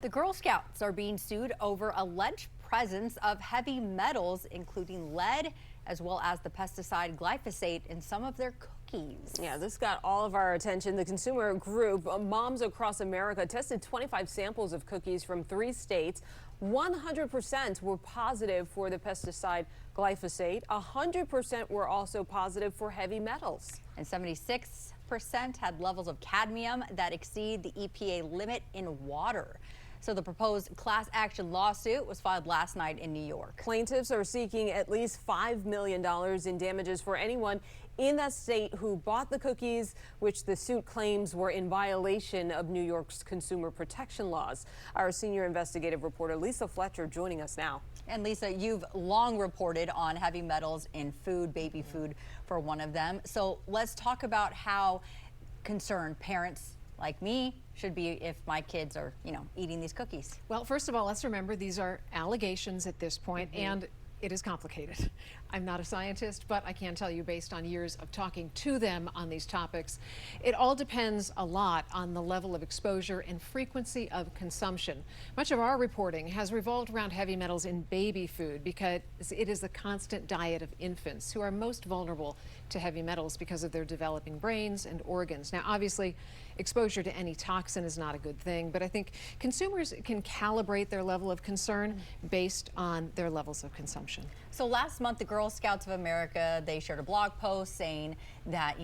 The Girl Scouts are being sued over alleged presence of heavy metals, including lead, as well as the pesticide glyphosate in some of their cookies. Yeah, this got all of our attention. The consumer group Moms Across America tested 25 samples of cookies from 3 states. 100% were positive for the pesticide glyphosate. 100% were also positive for heavy metals. And 76% had levels of cadmium that exceed the EPA limit in water. So the proposed class action lawsuit was filed last night in New York. Plaintiffs are seeking at least $5 million in damages for anyone in that state who bought the cookies, which the suit claims were in violation of New York's consumer protection laws. Our senior investigative reporter Lisa Fletcher joining us now. And Lisa, you've long reported on heavy metals in food, baby food for one of them. So let's talk about how concerned parents like me should be if my kids are, eating these cookies. Well, first of all, let's remember these are allegations at this point, and it is complicated. I'm not a scientist, but I can tell you based on years of talking to them on these topics, it all depends a lot on the level of exposure and frequency of consumption. Much of our reporting has revolved around heavy metals in baby food because it is the constant diet of infants who are most vulnerable to heavy metals because of their developing brains and organs. Now, obviously, exposure to any toxin is not a good thing, but I think consumers can calibrate their level of concern based on their levels of consumption. So last month, the Girl Scouts of America, they shared a blog post saying that,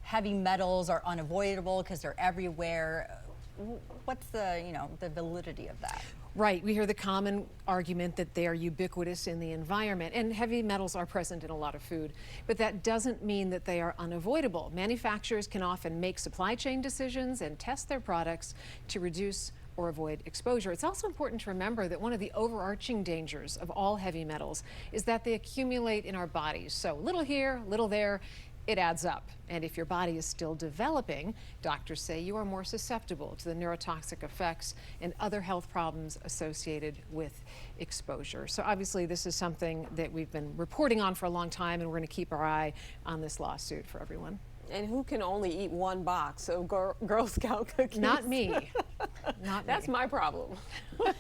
heavy metals are unavoidable because they're everywhere. What's the validity of that? Right. We hear the common argument that they are ubiquitous in the environment, and heavy metals are present in a lot of food, but that doesn't mean that they are unavoidable. Manufacturers can often make supply chain decisions and test their products to reduce or avoid exposure. It's also important to remember that one of the overarching dangers of all heavy metals is that they accumulate in our bodies. So little here, little there, it adds up. And if your body is still developing, doctors say you are more susceptible to the neurotoxic effects and other health problems associated with exposure. So obviously this is something that we've been reporting on for a long time, and we're going to keep our eye on this lawsuit for everyone. And who can only eat one box of Girl Scout cookies? Not me. Not me. That's my problem. All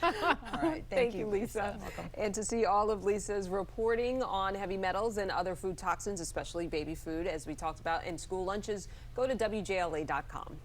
right. Thank you, Lisa. Welcome. And to see all of Lisa's reporting on heavy metals and other food toxins, especially baby food, as we talked about in school lunches, go to WJLA.com.